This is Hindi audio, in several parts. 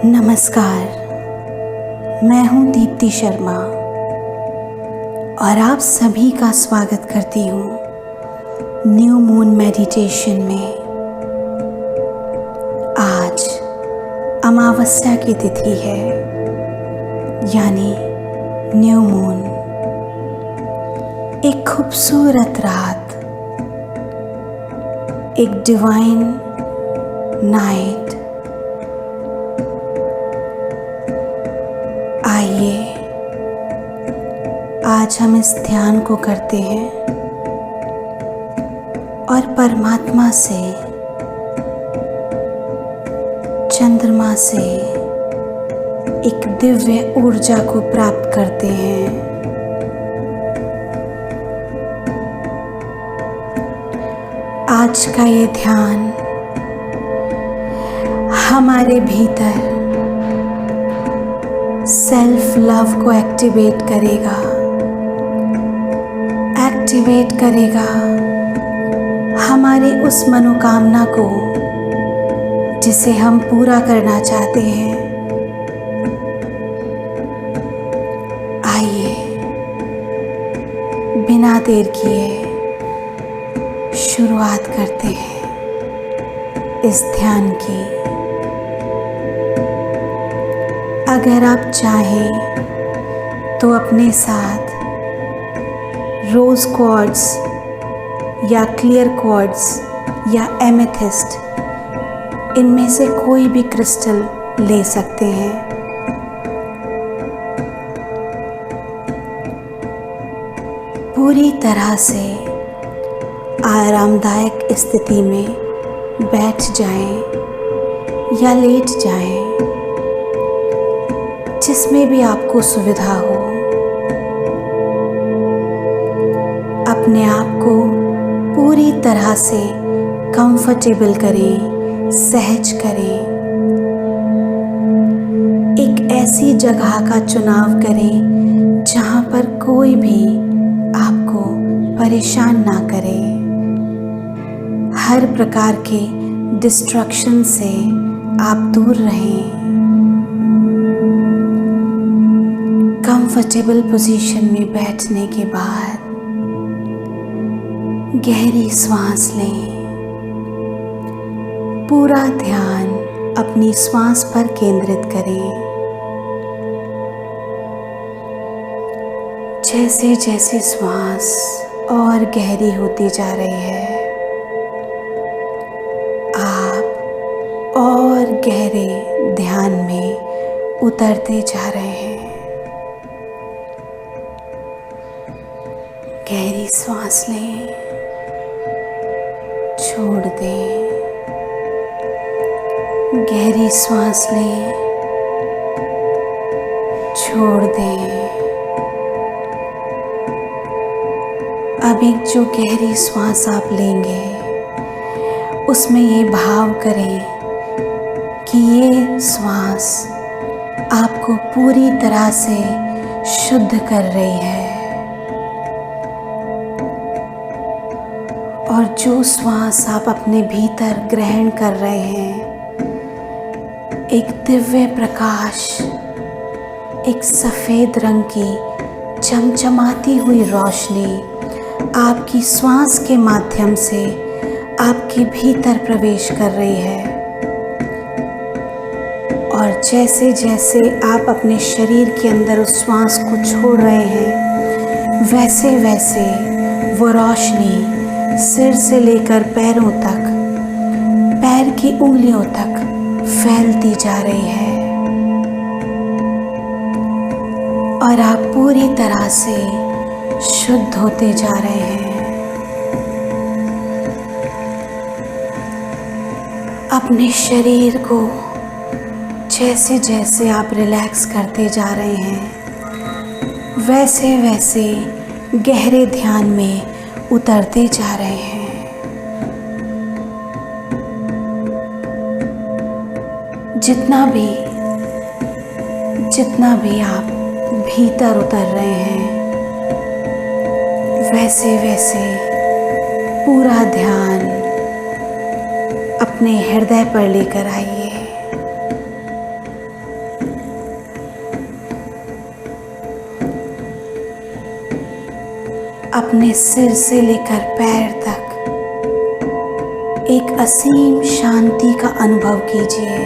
नमस्कार, मैं हूँ दीप्ति शर्मा और आप सभी का स्वागत करती हूँ न्यू मून मेडिटेशन में। आज अमावस्या की तिथि है, यानी न्यू मून। एक खूबसूरत रात, एक डिवाइन नाइट। आइए आज हम इस ध्यान को करते हैं और परमात्मा से, चंद्रमा से एक दिव्य ऊर्जा को प्राप्त करते हैं। आज का ये ध्यान हमारे भीतर सेल्फ लव को एक्टिवेट करेगा हमारे उस मनोकामना को जिसे हम पूरा करना चाहते हैं। आइए बिना देर किए शुरुआत करते हैं इस ध्यान की। अगर आप चाहें तो अपने साथ रोज़ क्वार्ट्ज या क्लियर क्वार्ट्ज या एमेथिस्ट, इनमें से कोई भी क्रिस्टल ले सकते हैं। पूरी तरह से आरामदायक स्थिति में बैठ जाएं या लेट जाएं, जिसमें भी आपको सुविधा हो। अपने आप को पूरी तरह से कंफर्टेबल करें, सहज करें। एक ऐसी जगह का चुनाव करें जहां पर कोई भी आपको परेशान ना करे। हर प्रकार के डिस्ट्रैक्शन से आप दूर रहें। कंफर्टेबल पोजीशन में बैठने के बाद गहरी सांस लें। पूरा ध्यान अपनी सांस पर केंद्रित करें। जैसे जैसे सांस और गहरी होती जा रही है, आप और गहरे ध्यान में उतरते जा रहे हैं। गहरी सांस लें, छोड़ दें। गहरी सांस लें, छोड़ दें। अब एक जो गहरी सांस आप लेंगे, उसमें ये भाव करें कि ये सांस आपको पूरी तरह से शुद्ध कर रही है। और जो श्वास आप अपने भीतर ग्रहण कर रहे हैं, एक दिव्य प्रकाश, एक सफ़ेद रंग की चमचमाती हुई रोशनी आपकी श्वास के माध्यम से आपके भीतर प्रवेश कर रही है। और जैसे जैसे आप अपने शरीर के अंदर उस श्वास को छोड़ रहे हैं, वैसे वैसे वो रोशनी सिर से लेकर पैरों तक, पैर की उंगलियों तक फैलती जा रही है। और आप पूरी तरह से शुद्ध होते जा रहे हैं। अपने शरीर को जैसे जैसे आप रिलैक्स करते जा रहे हैं, वैसे वैसे गहरे ध्यान में उतरते जा रहे हैं। जितना भी आप भीतर उतर रहे हैं, वैसे वैसे पूरा ध्यान अपने हृदय पर लेकर आइए। अपने सिर से लेकर पैर तक एक असीम शांति का अनुभव कीजिए।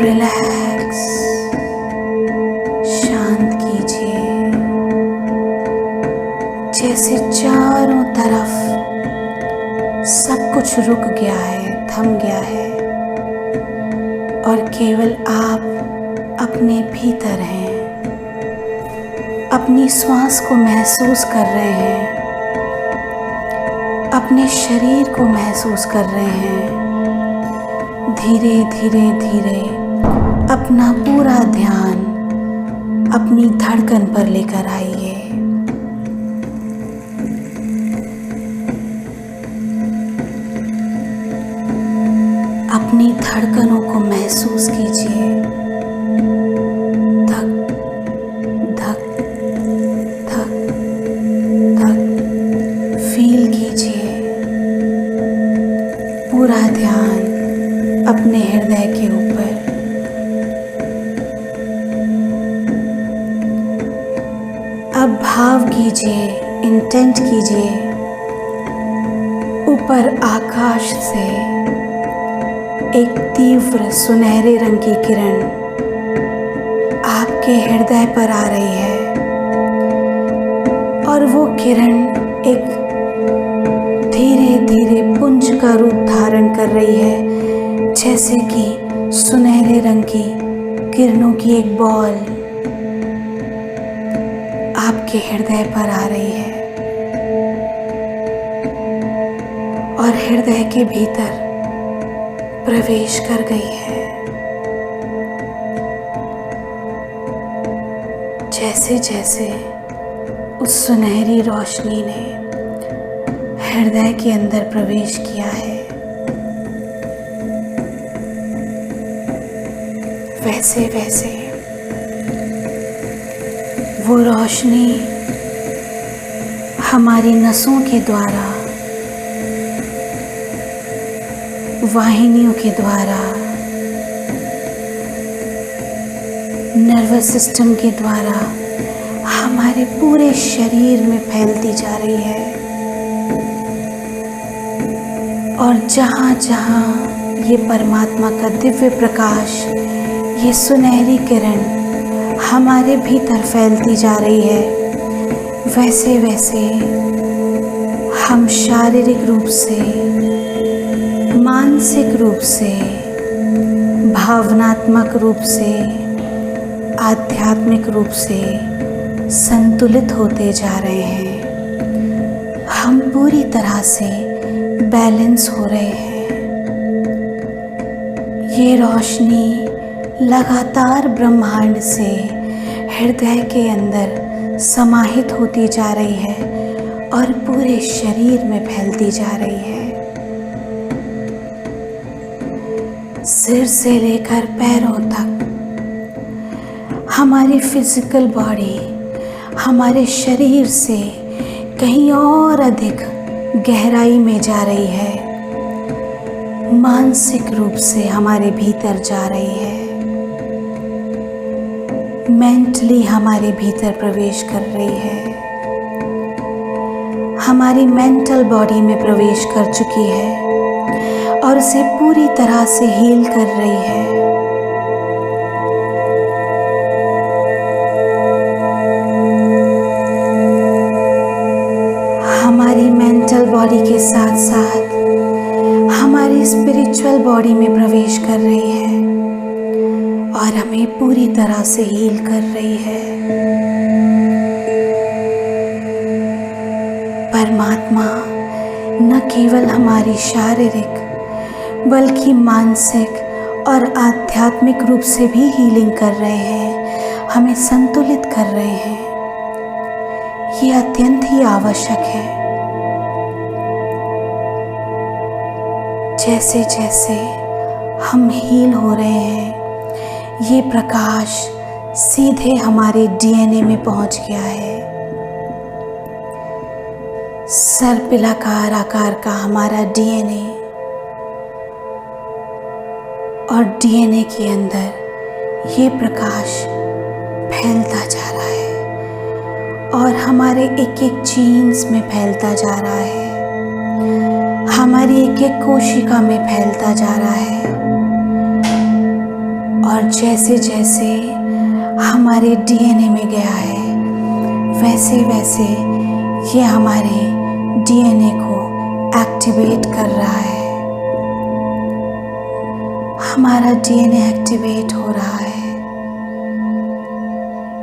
रिलैक्स, शांत कीजिए, जैसे चारों तरफ सब कुछ रुक गया है, थम गया है और केवल आप अपने भीतर हैं। अपनी श्वास को महसूस कर रहे हैं, अपने शरीर को महसूस कर रहे हैं। धीरे धीरे धीरे अपना पूरा ध्यान अपनी धड़कन पर लेकर आइए। अपनी धड़कनों को महसूस कीजिए। धक धक धक धक फील कीजिए। पूरा ध्यान अपने हृदय के ऊपर। अब भाव कीजिए, इंटेंट कीजिए, ऊपर आकाश से एक तीव्र सुनहरे रंग की किरण आपके हृदय पर आ रही है और वो किरण एक धीरे धीरे पुंज का रूप धारण कर रही है, जैसे कि सुनहरे रंग की किरणों की एक बॉल आपके हृदय पर आ रही है और हृदय के भीतर प्रवेश कर गई है। जैसे जैसे उस सुनहरी रोशनी ने हृदय के अंदर प्रवेश किया है, वैसे वैसे वो रोशनी हमारी नसों के द्वारा, वाहिनियों के द्वारा, नर्वस सिस्टम के द्वारा हमारे पूरे शरीर में फैलती जा रही है और जहाँ जहाँ ये परमात्मा का दिव्य प्रकाश, ये सुनहरी किरण हमारे भीतर फैलती जा रही है, वैसे वैसे हम शारीरिक रूप से, मानसिक रूप से, भावनात्मक रूप से, आध्यात्मिक रूप से संतुलित होते जा रहे हैं। हम पूरी तरह से बैलेंस हो रहे हैं। ये रोशनी लगातार ब्रह्मांड से हृदय के अंदर समाहित होती जा रही है और पूरे शरीर में फैलती जा रही है। सिर से लेकर पैरों तक हमारी फिजिकल बॉडी हमारे शरीर से कहीं और अधिक गहराई में जा रही है, मानसिक रूप से हमारे भीतर जा रही है, मेंटली हमारे भीतर प्रवेश कर रही है, हमारी मेंटल बॉडी में प्रवेश कर चुकी है और उसे पूरी तरह से हील कर रही है। हमारी मेंटल बॉडी के साथ साथ हमारी स्पिरिचुअल बॉडी में प्रवेश कर रही है और हमें पूरी तरह से हील कर रही है। परमात्मा न केवल हमारी शारीरिक बल्कि मानसिक और आध्यात्मिक रूप से भी हीलिंग कर रहे हैं, हमें संतुलित कर रहे हैं। ये अत्यंत ही आवश्यक है। जैसे जैसे हम हील हो रहे हैं, ये प्रकाश सीधे हमारे डीएनए में पहुंच गया है। सर्पिलाकार आकार का हमारा डीएनए और डीएनए के अंदर ये प्रकाश फैलता जा रहा है और हमारे एक एक जीन्स में फैलता जा रहा है, हमारी एक एक कोशिका में फैलता जा रहा है। और जैसे जैसे हमारे डीएनए में गया है, वैसे वैसे ये हमारे डीएनए को एक्टिवेट कर रहा है। हमारा डीएनए एक्टिवेट हो रहा है,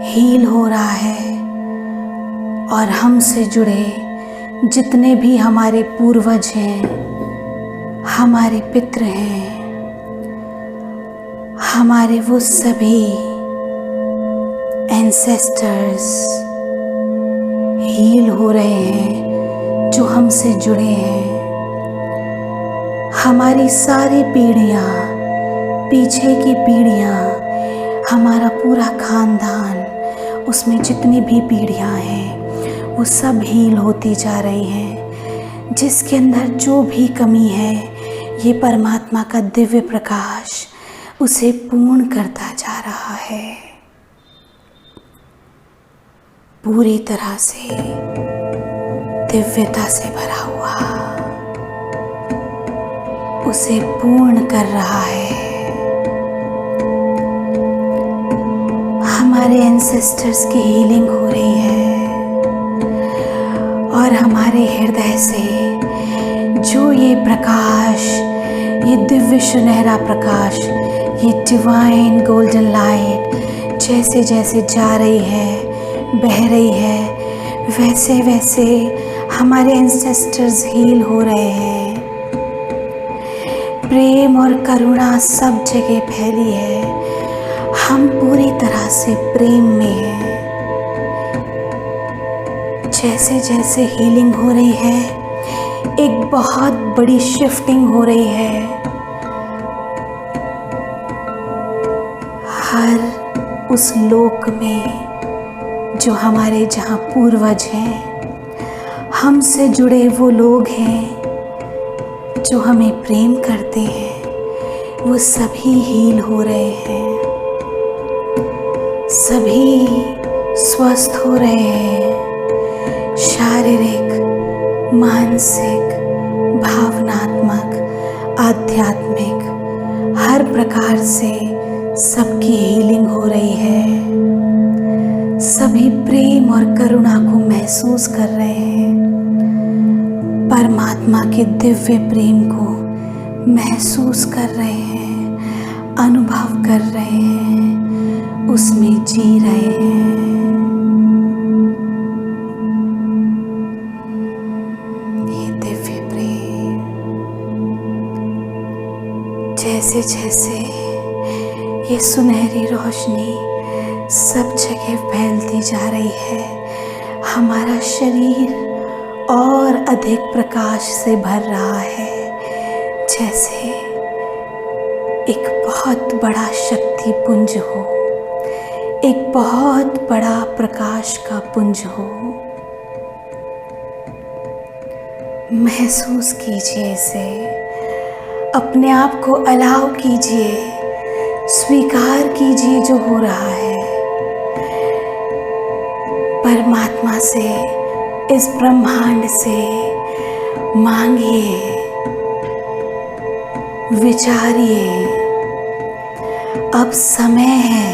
हील हो रहा है, और हमसे जुड़े जितने भी हमारे पूर्वज हैं, हमारे पितृ हैं, हमारे वो सभी एंसेस्टर्स हील हो रहे हैं जो हमसे जुड़े हैं। हमारी सारी पीढ़ियाँ, पीछे की पीढ़ियाँ, हमारा पूरा खानदान, उसमें जितनी भी पीढ़ियाँ हैं वो सब हील होती जा रही हैं। जिसके अंदर जो भी कमी है, ये परमात्मा का दिव्य प्रकाश उसे पूर्ण करता जा रहा है, पूरी तरह से दिव्यता से भरा हुआ उसे पूर्ण कर रहा है। हमारे एंसेस्टर्स की हीलिंग हो रही है और हमारे हृदय से जो ये प्रकाश, ये दिव्य सुनहरा प्रकाश, ये डिवाइन गोल्डन लाइट जैसे जैसे जा रही है, बह रही है, वैसे वैसे हमारे एंसेस्टर्स हील हो रहे हैं। प्रेम और करुणा सब जगह फैली है, हम पूरी तरह से प्रेम में हैं। जैसे जैसे हीलिंग हो रही है, एक बहुत बड़ी शिफ्टिंग हो रही है। हर उस लोक में जो हमारे जहाँ पूर्वज हैं, हमसे जुड़े वो लोग हैं जो हमें प्रेम करते हैं, वो सभी हील हो रहे हैं, सभी स्वस्थ हो रहे हैं। शारीरिक, मानसिक, भावनात्मक, आध्यात्मिक, हर प्रकार से सबकी हीलिंग हो रही है। सभी प्रेम और करुणा को महसूस कर रहे हैं, परमात्मा के दिव्य प्रेम को महसूस कर रहे हैं, अनुभव कर रहे हैं, उसमें जी रहे हैं। ये दिव्य प्रेम जैसे जैसे ये सुनहरी रोशनी सब जगह फैलती जा रही है, हमारा शरीर और अधिक प्रकाश से भर रहा है, जैसे एक बहुत बड़ा शक्ति पुंज हो, एक बहुत बड़ा प्रकाश का पुंज हो। महसूस कीजिए इसे, अपने आप को अलाउ कीजिए, स्वीकार कीजिए जो हो रहा है। परमात्मा से, इस ब्रह्मांड से मांगिए, विचारिए। अब समय है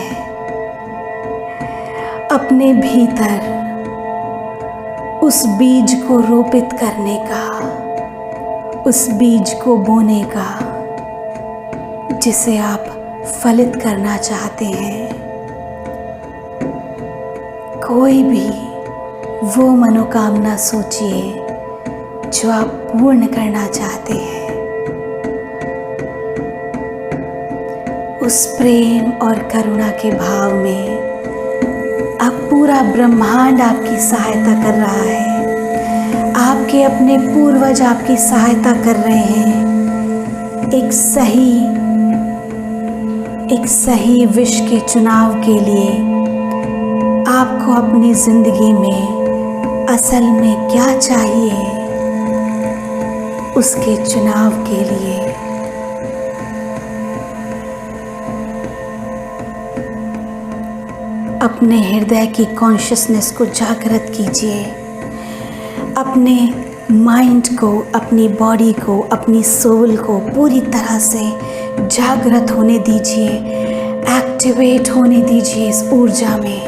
अपने भीतर उस बीज को रोपित करने का, उस बीज को बोने का जिसे आप फलित करना चाहते हैं। कोई भी वो मनोकामना सोचिए जो आप पूर्ण करना चाहते हैं। उस प्रेम और करुणा के भाव में अब पूरा ब्रह्मांड आपकी सहायता कर रहा है। आपके अपने पूर्वज आपकी सहायता कर रहे हैं एक सही विष के चुनाव के लिए। आपको अपनी जिंदगी में असल में क्या चाहिए, उसके चुनाव के लिए अपने अपने हृदय की कॉन्शियसनेस को जागृत कीजिए। अपने माइंड को, अपनी बॉडी को, अपनी सोल को पूरी तरह से जागृत होने दीजिए, एक्टिवेट होने दीजिए इस ऊर्जा में।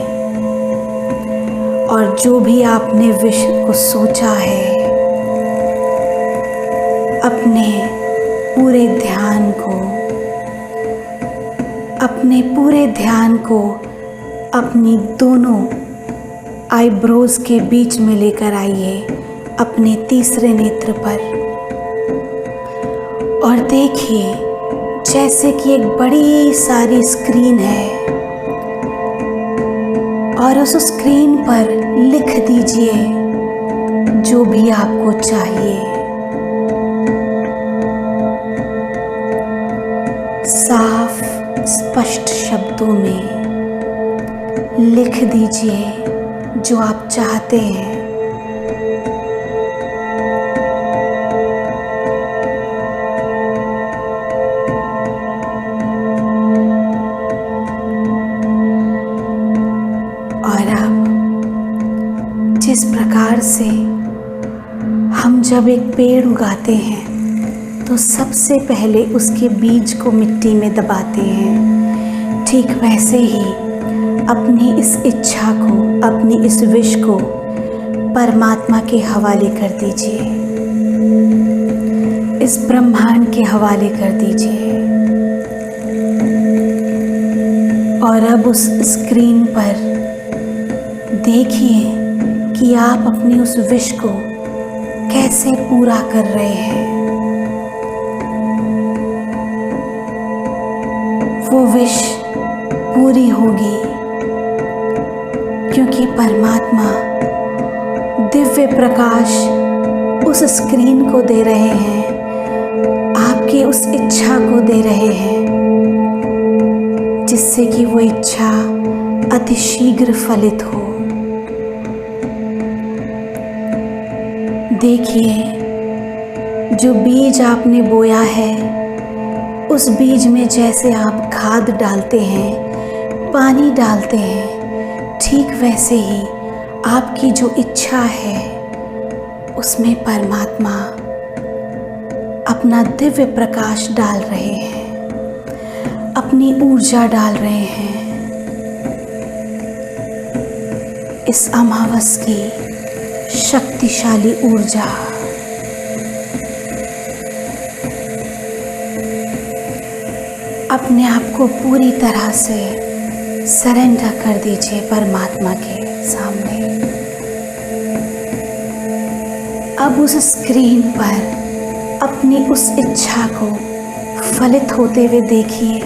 और जो भी आपने विश को सोचा है, अपने पूरे ध्यान को अपनी दोनों आईब्रोज के बीच में लेकर आइए, अपने तीसरे नेत्र पर, और देखिए जैसे कि एक बड़ी सारी स्क्रीन है, और उस स्क्रीन पर लिख दीजिए जो भी आपको चाहिए। साफ स्पष्ट शब्दों में लिख दीजिए जो आप चाहते हैं। और अब जिस प्रकार से हम जब एक पेड़ उगाते हैं तो सबसे पहले उसके बीज को मिट्टी में दबाते हैं, ठीक वैसे ही अपनी इस इच्छा को, अपनी इस विश को परमात्मा के हवाले कर दीजिए, इस ब्रह्मांड के हवाले कर दीजिए। और अब उस स्क्रीन पर देखिए कि आप अपनी उस विश को कैसे पूरा कर रहे हैं। वो विश पूरी होगी क्योंकि परमात्मा दिव्य प्रकाश उस स्क्रीन को दे रहे हैं, आपकी उस इच्छा को दे रहे हैं, जिससे कि वो इच्छा अतिशीघ्र फलित हो। देखिए जो बीज आपने बोया है, उस बीज में जैसे आप खाद डालते हैं, पानी डालते हैं, ठीक वैसे ही आपकी जो इच्छा है उसमें परमात्मा अपना दिव्य प्रकाश डाल रहे हैं, अपनी ऊर्जा डाल रहे हैं। इस अमावस की शक्तिशाली ऊर्जा अपने आप को पूरी तरह से सरेंडर कर दीजिए परमात्मा के सामने। अब उस स्क्रीन पर अपनी उस इच्छा को फलित होते हुए देखिए,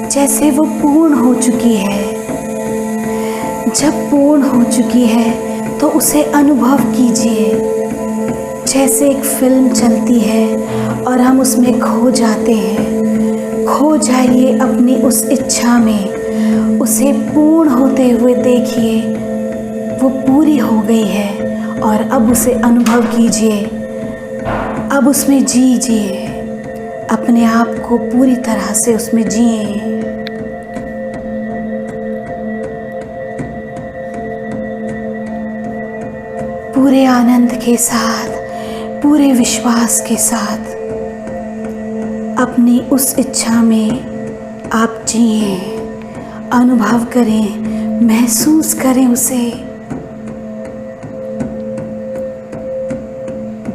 जैसे वो पूर्ण हो चुकी है। जब पूर्ण हो चुकी है तो उसे अनुभव कीजिए, जैसे एक फिल्म चलती है और हम उसमें खो जाते हैं। खो जाइए अपनी उस इच्छा में, उसे पूर्ण होते हुए देखिए, वो पूरी हो गई है और अब उसे अनुभव कीजिए, अब उसमें जीजिए, अपने आप को पूरी तरह से उसमें जिए। पूरे आनंद के साथ, पूरे विश्वास के साथ अपनी उस इच्छा में आप जिए, अनुभव करें, महसूस करें उसे।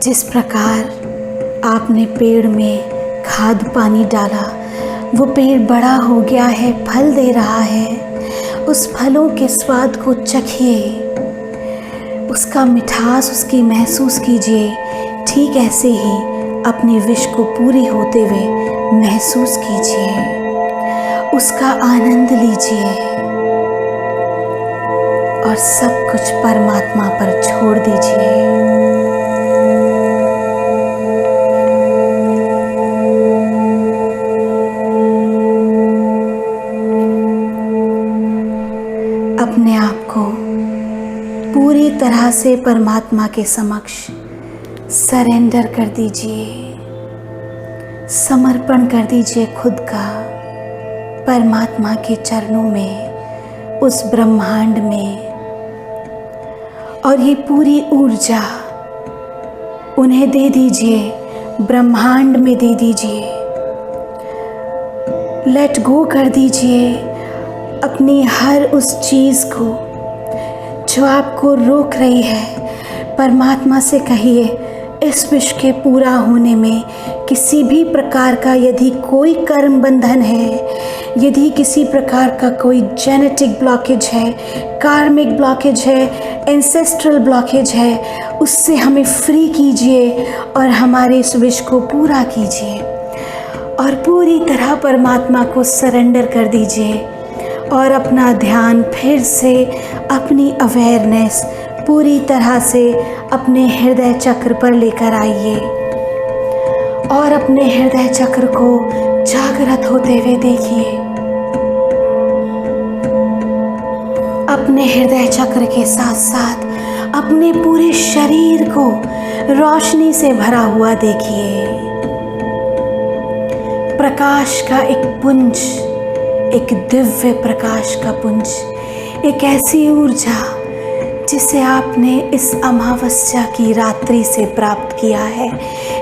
जिस प्रकार आपने पेड़ में खाद पानी डाला, वो पेड़ बड़ा हो गया है, फल दे रहा है। उस फलों के स्वाद को चखिए, उसका मिठास उसकी महसूस कीजिए। ठीक ऐसे ही अपनी विश को पूरी होते हुए महसूस कीजिए, उसका आनंद लीजिए और सब कुछ परमात्मा पर छोड़ दीजिए। अपने आप को पूरी तरह से परमात्मा के समक्ष सरेंडर कर दीजिए, समर्पण कर दीजिए खुद का परमात्मा के चरणों में, उस ब्रह्मांड में, और ये पूरी ऊर्जा उन्हें दे दीजिए, ब्रह्मांड में दे दीजिए। लेट गो कर दीजिए अपनी हर उस चीज़ को जो आपको रोक रही है। परमात्मा से कहिए, इस विश्व के पूरा होने में किसी भी प्रकार का यदि कोई कर्म बंधन है, यदि किसी प्रकार का कोई जेनेटिक ब्लॉकेज है, कार्मिक ब्लॉकेज है, एंसेस्ट्रल ब्लॉकेज है, उससे हमें फ्री कीजिए और हमारे इस विश को पूरा कीजिए और पूरी तरह परमात्मा को सरेंडर कर दीजिए और अपना ध्यान फिर से, अपनी अवेयरनेस पूरी तरह से अपने हृदय चक्र पर लेकर आइए और अपने हृदय चक्र को जागृत होते हुए देखिए। अपने हृदय चक्र के साथ साथ अपने पूरे शरीर को रोशनी से भरा हुआ देखिए। प्रकाश का एक पुंज, एक दिव्य प्रकाश का पुंज, एक ऐसी ऊर्जा जिसे आपने इस अमावस्या की रात्रि से प्राप्त किया है,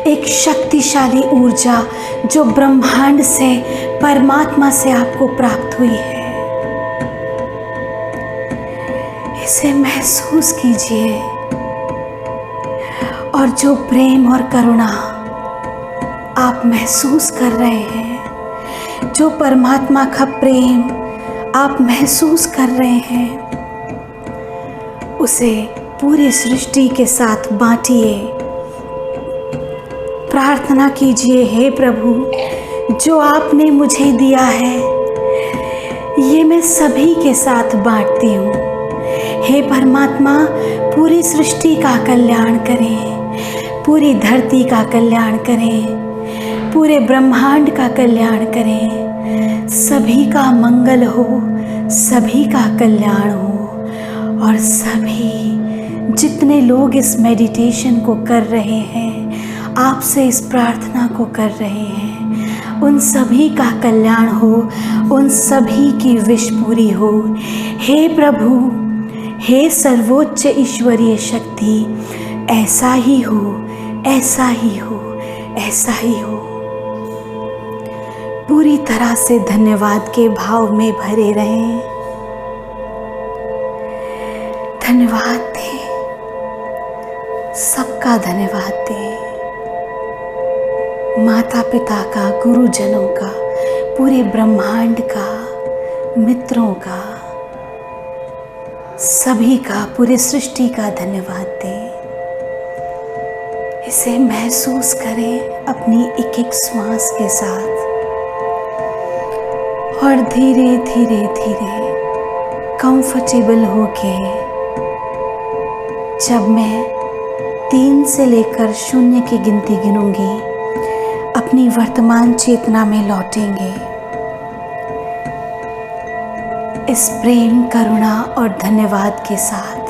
एक शक्तिशाली ऊर्जा जो ब्रह्मांड से, परमात्मा से आपको प्राप्त हुई है। इसे महसूस कीजिए और जो प्रेम और करुणा आप महसूस कर रहे हैं, जो परमात्मा का प्रेम आप महसूस कर रहे हैं, उसे पूरी सृष्टि के साथ बांटिए। प्रार्थना कीजिए, हे प्रभु, जो आपने मुझे दिया है ये मैं सभी के साथ बांटती हूँ। हे परमात्मा, पूरी सृष्टि का कल्याण करें, पूरी धरती का कल्याण करें, पूरे ब्रह्मांड का कल्याण करें, सभी का मंगल हो, सभी का कल्याण हो और सभी जितने लोग इस मेडिटेशन को कर रहे हैं, आपसे इस प्रार्थना को कर रहे हैं, उन सभी का कल्याण हो, उन सभी की विश पूरी हो। हे प्रभु, हे सर्वोच्च ईश्वरीय शक्ति, ऐसा ही हो, ऐसा ही हो, ऐसा ही हो। पूरी तरह से धन्यवाद के भाव में भरे रहें। धन्यवाद दें, सबका धन्यवाद दें, माता पिता का, गुरुजनों का, पूरे ब्रह्मांड का, मित्रों का, सभी का, पूरी सृष्टि का धन्यवाद दें। इसे महसूस करें अपनी एक एक श्वास के साथ और धीरे धीरे धीरे कंफर्टेबल होके जब मैं 3 से लेकर 0 की गिनती गिनूंगी, अपनी वर्तमान चेतना में लौटेंगे। इस प्रेम, करुणा और धन्यवाद के साथ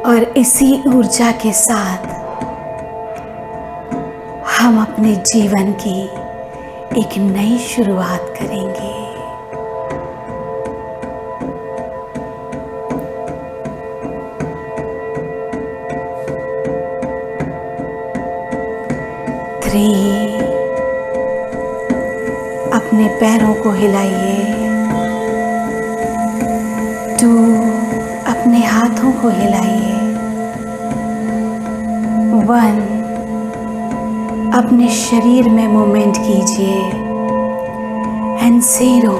और इसी ऊर्जा के साथ हम अपने जीवन की एक नई शुरुआत करेंगे। अपने पैरों को हिलाइए। 2, अपने हाथों को हिलाइए। 1, अपने शरीर में मूवमेंट कीजिए। एंड 0,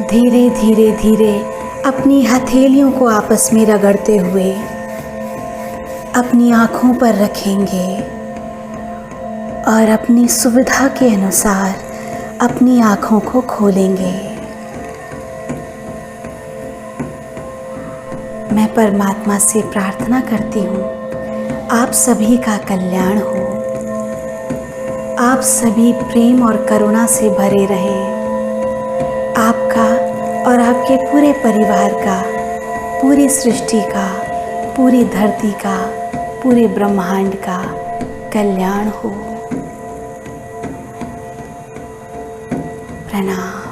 धीरे धीरे धीरे अपनी हथेलियों को आपस में रगड़ते हुए अपनी आँखों पर रखेंगे और अपनी सुविधा के अनुसार अपनी आँखों को खोलेंगे। मैं परमात्मा से प्रार्थना करती हूँ, आप सभी का कल्याण हो, आप सभी प्रेम और करुणा से भरे रहें। आपका और आपके पूरे परिवार का, पूरी सृष्टि का, पूरी धरती का, पूरे ब्रह्मांड का कल्याण हो। प्रणाम।